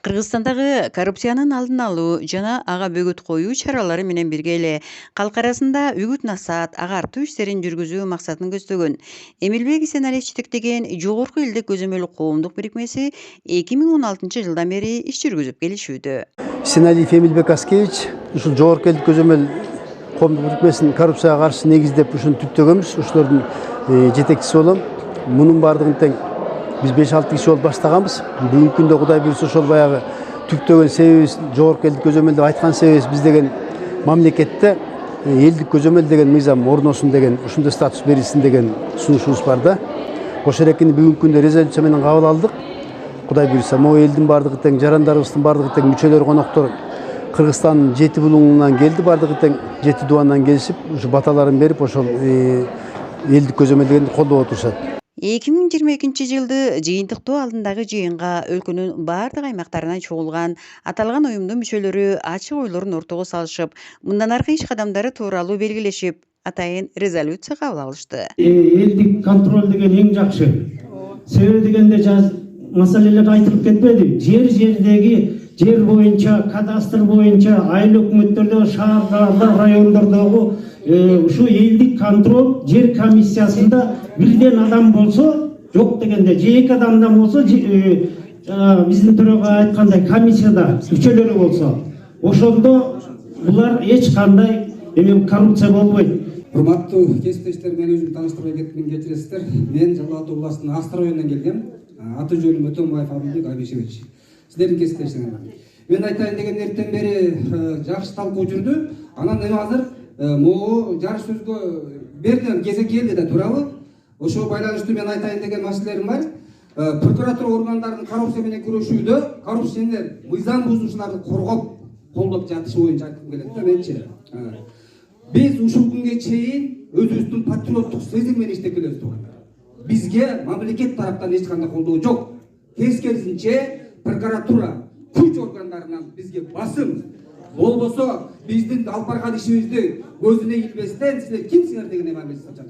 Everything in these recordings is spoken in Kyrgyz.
Кыргызстандагы коррупциянын алдын алуу жана ага бөгөт коюу чаралары менен бирге эле калк арасында үгүт насаат, агартуу иштерин жүргүзүү максатын көздөгөн Эмилбек Исеналиев жетектеген Жогорку элдик көзөмөл коомдук бирикмеси 2016 жылдан бери иш жүргүзүп келишүүдө. Исеналиев Эмилбек Аскевич ушул Жогорку элдик көзөмөл коомдук бирикмесин коррупцияга каршы негиздеп ушуну түптөгөнбүз. Ушулардын жетекчиси болом. Мунун баардыгын тең биз 5-6 киши болуп баштаганбыз. Бүгүнкү күндө Кудай буйрса ошол баягы түптөгөн себебибиз, Жогорку элдик көзөмөл деп айткан себебибиз биз деген мамлекетте элдик көзөмөл деген мыйзам орносун деген, ушундай статус берилсин деген сунушубуз бар да. Ошол эрекинди бүгүнкү күндө резолюция менен кабыл алдык. Кудай буйрса, могу элдин баардыгы тең, жарандарыбыздын баардыгы тең, мүчөлөр, коноктор Кыргызстандын 7 булуңунан келди, баардыгы тең 7 дубандан келишип, ушу баталарын берип, ошол элдик көзөмөл дегенди колдоп отурушат. 2022 жылды жыйынтыктоо алдындагы жыйынга өлкөнүн баардык аймактарынан чогулган аталган уюмдун мүчөлөрү ачык ойлорун ортого салышып, мындан аркы иш кадамдары тууралуу белгилешип, атайын резолюция кабыл алышты. Элдик контроль деген эң жакшы. Себеби дегенде маселелер айтылып кетпеди. Жер боюнча, кадастр боюнча, айыл өкмөттөрдө, шаарларда, райондордогу ушу элдик контроль жер комиссиясында бирден адам болсо, жок дегенде же 2 адамдан болсо, биздин төрага айткандай комиссияда мүчөлөрү болсо, ошондо булар эч кандай коррупция болбойт. Урматтуу кесиптештер, мен өзүм тааныштырбай кетип кечиресиздер. Мен Жалал Абад областынын Астар районунан келгем. Аты жөнүм Өтөнбаев Абылбек Абишевич. Сиздердин кесиптешиңер. Мен айтайын деген эртен бери жакшы талкуу жүрдү. Анан эми азыр могу жарыш сөзгө бердим, кезек келди да, туурабы? Ошого байланыштуу мен айтайын деген маселелерим бар. Прокуратура органдарынын коррупция менен күрөшүүдө коррупционер мыйзам бузуучуларды коргоп, колдоп жатышы боюнча айткым келет да менчи. Биз ушул күнгө чейин өзүбүздүн патриоттук сезим менен иштеп келебиз туугандар. Бизге мамлекет тараптан эч кандай колдоо жок. Тескерисинче прокуратура, күч органдарынан бизге басым. Болбосо биздин алып барган ишибизди көзүнө илбестен силер кимсиңер деген эмес чыкты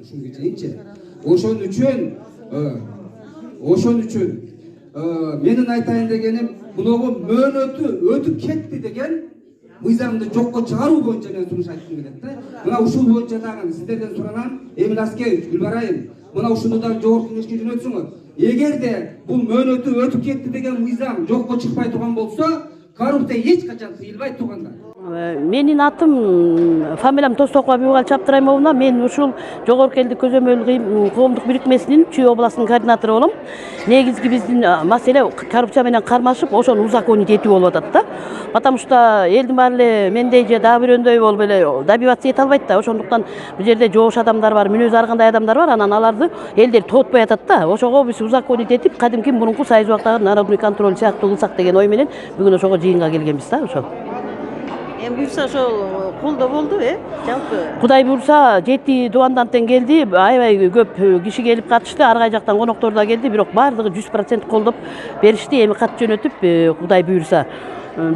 ушунга чейинчи. Ошон үчүн менин айтайын дегеним, мунугу мөөнөтү өтүп кетти деген мыйзамды жокко чыгаруу боюнча мен сунуш айткым келет да. Мына ушул боюнча дагы сиздерден суранам, Эмил Аскевич, Гүлбарайым, мына ушуну да жогорку кеңешке жөнөтсүңөр. Эгерде бул мөөнөтү өтүп кетти деген мыйзам жокко чыкпай турган болсо, коррупция эч качан тыйылбайт туугандар. Менин атым фамилиям Тостокова Бибигал Чаптыраймовна. Мен ушул Жогорку элдик көзөмөл коомдук бирикмесинин Чүй областынын координатору болом. Негизги биздин маселе коррупция менен кармашып, ошону узаконить этүү болуп атат да. Потому что элдин баары эле мендей же дагы бирөөндөй болуп эле добиваться эте албайт да. Ошондуктан бул жерде жоош адамдар бар, мүнөзү ар кандай адамдар бар, анан аларды элдер тоотпой атат да. Ошого биз узаконить этип, кадимки мурунку Союз убактагы народный контроль сыяктуу кылсак деген ой менен бүгүн ошого жыйынга келгенбиз да, ошол. Буюрса ошол колдоо болду, жалпы. Кудай буйрса 7 дубандан тең келди, аябай көп киши келип катышты, ар кай жактан коноктор да келди, бирок баардыгы 100% колдоп беришти. Эми кат жөнөтүп, Кудай буйрса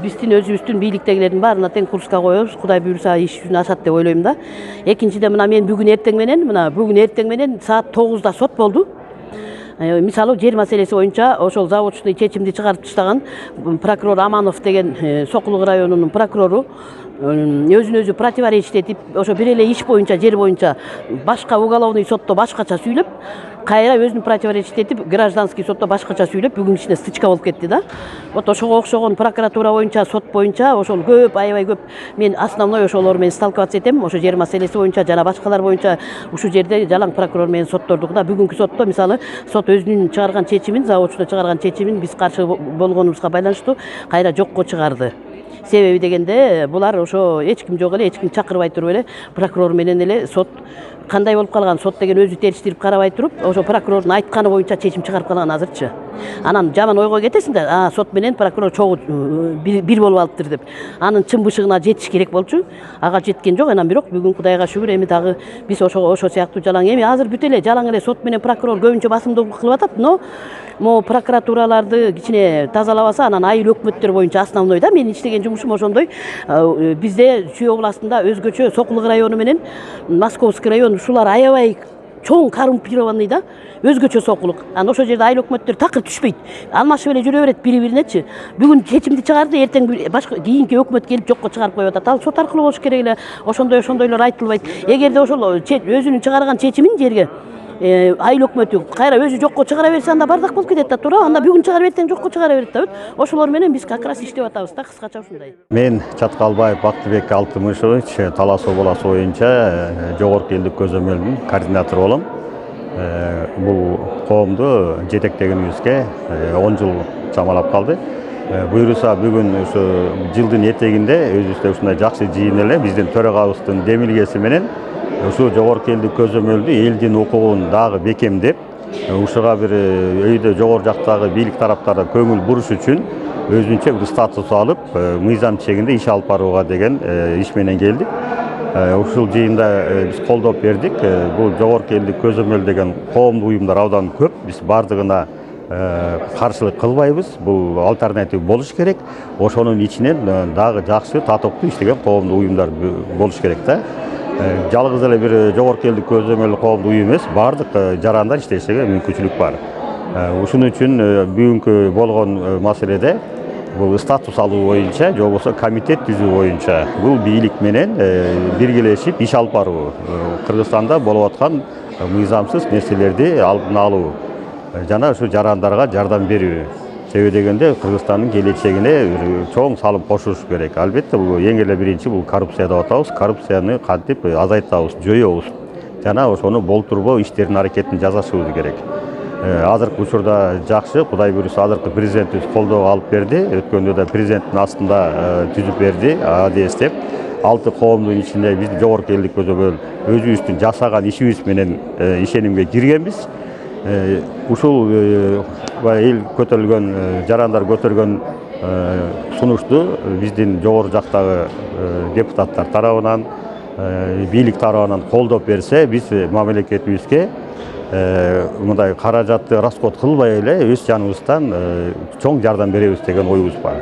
биздин өзүбүздүн бийликтегилердин баарына тең курска коебуз. Кудай буйрса иш жүзүнө ашат деп ойлойм да. Экинчиден мына мен бүгүн эртең менен саат 9-да сот болду. Мисалы жер маселеси боюнча ошол заводчный чечимди чыгарып таштаган прокурор Аманов деген Сокулук районунун прокурору өзүн өзү противоречить этип, ошо бир эле иш боюнча, жер боюнча башка уголовный сотто башкача сүйлөп, кайра өзүн противоречить этип, гражданский сотто башкача сүйлөп, бүгүн ичинде стычка болуп кетти да. Вот ошого окшогон прокуратура боюнча, сот боюнча ошол көп, аябай көп мен основной ошолор менен сталкиваться этем. Ошо жер маселеси боюнча жана башкалар боюнча ушул жерде жалаң прокурор менен соттордук да. Бүгүнкү сотто мисалы сот өзүнүн чыгарган чечимин, заводчуна чыгарган чечимин биз каршы болгонубузга байланыштуу кайра жокко чыгарды. Себеби дегенде булар ошо эч ким жок эле, эч ким чакырбай туруп эле прокурор менен эле сот кандай болуп калган, сот деген өзү териштирип карабай туруп, ошо прокурордун айтканы боюнча чечим чыгарып калган азырчы. Анан жаман ойго кетесиң да, сот менен прокурор чогуу бир болуп алыптыр деп. Анын чын бышыгына жетиш керек болчу. Ага жеткен жок. Анан бирок бүгүн Кудайга шүгүр, эми дагы биз ошо сыяктуу жалаң, эми азыр бүт эле жалаң эле сот менен прокурор көбүнчө басымдуулук кылып атат, но могу прокуратураларды кичине тазалабаса, анан айыл өкмөттөр боюнча основной да, менин иштеген жумушум ошондой. Бизде Чүй областында өзгөчө Сокулук району менен Московский район ушулар аябай чоң коррумпированный да, өзгөчө сокулук. Аны ошол жерде айыл өкмөттөр такыр түшпөйт. Алмашып эле жүрө берет бири-биринечи. Бүгүн чечимди чыгарды, эртең башка кийинки өкмөт келип жокко чыгарып коюп атат. Ал сот аркылуу болуш керек эле. Ошондойлор айтылбайт. Эгерде ошол өзүнүн чыгарган чечимин жерге айыл өкмөтү кайра өзү жокко чыгара берсе, анда бардак болуп кетет да, туура. Анда бүгүн чыгарып эртең жокко чыгара берет да. Ошолор менен биз как раз иштеп атабыз да, кыскача ушундай. Мен Чаткалбаев Бактыбек Алтымышевич Талас областы боюнча жогорку элдик көзөмөлдүн координатору болом. Бул коомду жетектегенибизге 10 жыл чамалап калды. Буюрса бүгүн ушу жылдын этегинде өзүбүздө ушундай жакшы жыйын эле биздин төрагабыздын демилгеси менен ушу жогорку элдик көзөмөлдү элдин укугун дагы бекемдеп, ушуга бир өйдө жогору жактагы бийлик тараптары көңүл буруш үчүн өзүнчө бир статус алып, мыйзам чегинде иш алып барууга деген иш менен келдик. Ушул жыйында биз колдоп бердик. Бул жогорку элдик көзөмөл деген коомдук уюмдар абдан көп. Биз бардыгына каршылык кылбайбыз. Бул альтернатив болуш керек. Ошонун ичинен дагы жакшы, татыктуу иштеген коомдук уюмдар болуш керек да. Жалгыз эле бир жогорку элдик көзөмөл коомдук уюм эмес, бардык жарандар иштешиге мүмкүнчүлүк бар. Ушун үчүн бүгүнкү болгон маселеде бул статус алуу боюнча, же болбосо комитет түзүү боюнча бул бийлик менен биргелешип иш алып баруу, Кыргызстанда болуп аткан мыйзамсыз нерселерди алдын алуу жана ушу жарандарга жардам берүү. Себеби дегенде Кыргызстандын келечегине чоң салым кошуш керек. Албетте бул эң эле биринчи бул коррупция деп атабыз. Коррупцияны кантип азайтабыз, жоёбуз жана ошону болтурбоо иштеринин аракетин жасашыбыз керек. Азыркы учурда жакшы, Кудай буйруса азыркы президентибиз колдоо алып берди. Өткөндө да президенттин астында түзүп берди, АДС деп. 6 коомдун ичинде биз жогорку элдик көзөмөл өзүбүздүн жасаган ишибиз менен ишенимге киргенбиз. Ушул эл көтөрүлгөн, жарандар көтөргөн сунушту биздин жогору жактагы депутаттар тарабынан, бийлик тарабынан колдоп берсе, биз мамлекетибизге мындай каражатты расход кылбай эле өз жаныбыздан чоң жардам беребиз деген оюбуз бар.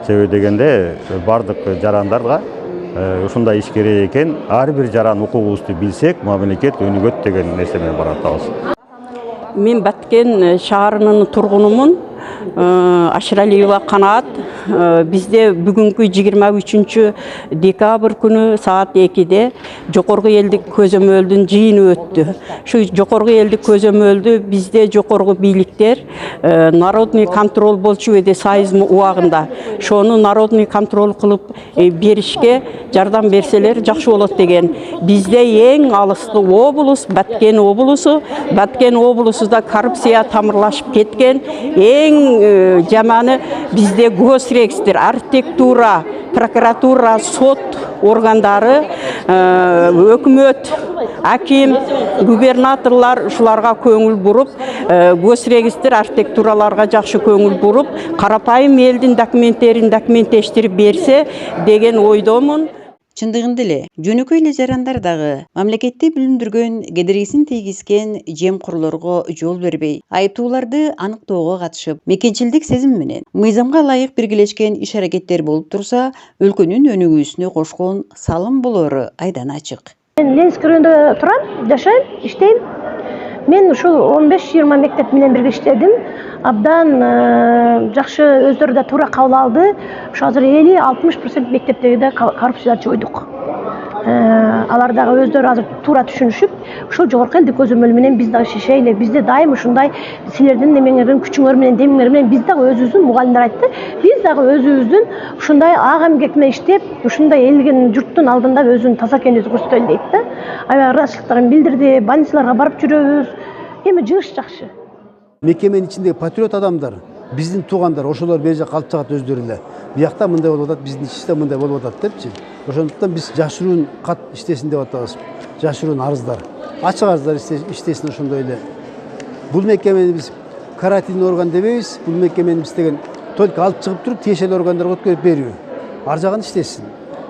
Себеби дегенде бардык жарандарга ушундай иш керек экен, ар бир жаран укугубузду билсек, мамлекет өнүгөт деген нерсе менен баратабыз. Мен Баткен шаарынын тургунумун, Ашыралиева Канаат. Бизде бүгүнкү 23 декабрь күнү саат 2-де жогорку элдик көзөмөлдүн жыйыны өттү. Шу жогорку элдик көзөмөлдү бизде жогорку бийликтер народный контроль болчу эде союзм убагында. Шону народный контроль кылып беришке жардам берселер жакшы болот деген. Бизде эң алыстуу облус Баткен облусу. Баткен облусунда коррупция тамырлашып кеткен. Эң жаманы бизде госрегистр, архитектура, прокуратура, сот органдары, өкмөт, аким, губернаторлар ушуларга көңүл буруп, госрегистр, архитектураларга жакшы көңүл буруп, карапайым элдин документтерин документтештирип берсе деген ойдомун. Чындыгында эле жөнөкөй эле жарандар дагы мамлекетти бүлүндүргөн, кедергисин тийгизген жемкурлорго жол бербей, айыптууларды аныктоого катышып, мекенчилдик сезим менен мыйзамга ылайык биргелешкен иш-аракеттер болуп турса, өлкөнүн өнүгүүсүнө кошкон салым болору айдан ачык. Мен Ленинский районунда турам, жашайм, иштейм. Мен ушул 15-20 мектеп менен бирге иштедим. Абдан жакшы өздөрү да туура кабыл алды. Ошо азыр 50-60% мектептеги коррупцияда жойдук. Алар дагы өздөрү азыр туура түшүнүшүп, ушул жогорку элдик көзөмөл менен биз дагы шишейли. Бизде дайым ушундай силердин немеңердин күчүңөр менен, демиңер менен биз дагы өзүбүздүн мугалимдер айтты. Биз дагы өзүбүздүн ушундай ак эмгек менен иштеп, ушундай элген журттун алдында өзүнүн таза экенибизди көрсөтөлү дейт да. Аябай ыраазычылыктарын билдирди. Больницаларга барып жүрөбүз. Эми жыгыш жакшы. Мекеменин ичиндеги патриот адамдар, биздин туугандар, ошолор бери жакка алып чыгат өздөрү эле. Биякта мындай болуп атат, биздин ичте мындай болуп атат депчи. Ошондуктан биз жашыруун кат иштесин деп атабыз. Жашыруун арыздар. Ачык арыздар иштесин ошондой эле. Бул мекемени биз карательный орган дебейбиз. Бул мекемени биз деген только алып чыгып туруп тиешелүү органдарга өткөрүп берүү. Ар жагын иштесин.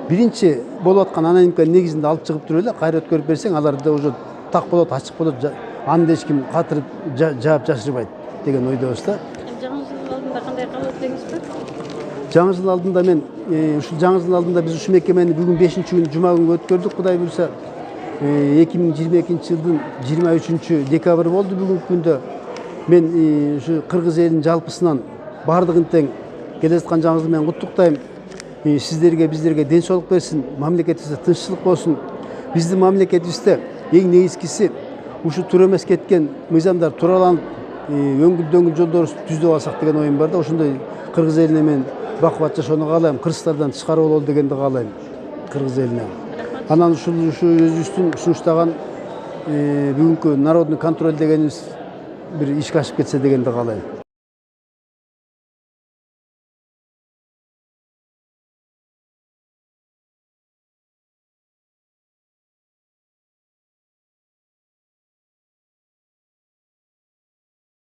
Биринчи болуп аткан анонимканын негизинде алып чыгып туруп эле кайра өткөрүп берсең, аларды уже так болот, ачык болот. Анда эч ким катырып жаап жашырбайт деген ойдобуз да. Жаңы жыл алдында кандай кабыл эттиңизби? Жаңы жыл алдында мен ушул жаңы жыл алдында биз ушу мекемени бүгүн 5-күн жума күнгө өткөрдүк, Кудай буйруса. 2022 жылдын 23 декабрь болду бүгүнкү күндө. Мен ушу кыргыз элинин жалпысынан бардыгын тең келе жаткан жаңы жыл менен куттуктайм. Сиздерге, биздерге ден соолук берсин, мамлекетибизде тынччылык болсун. Биздин мамлекетибизде эң негизгиси ушу туура эмес кеткен мыйзамдар туураланып, өңгүл жолдорубузду түздөп алсак деген оюм бар да. Ошондой кыргыз элине мен бакубат жашоону каалайм, кыргыздардан тышкары бололу дегенди каалайм кыргыз элине. Анан ушу өзүбүздүн сунуштаган бүгүнкү народный контроль дегенибиз бир ишке ашып кетсе дегенди каалайм.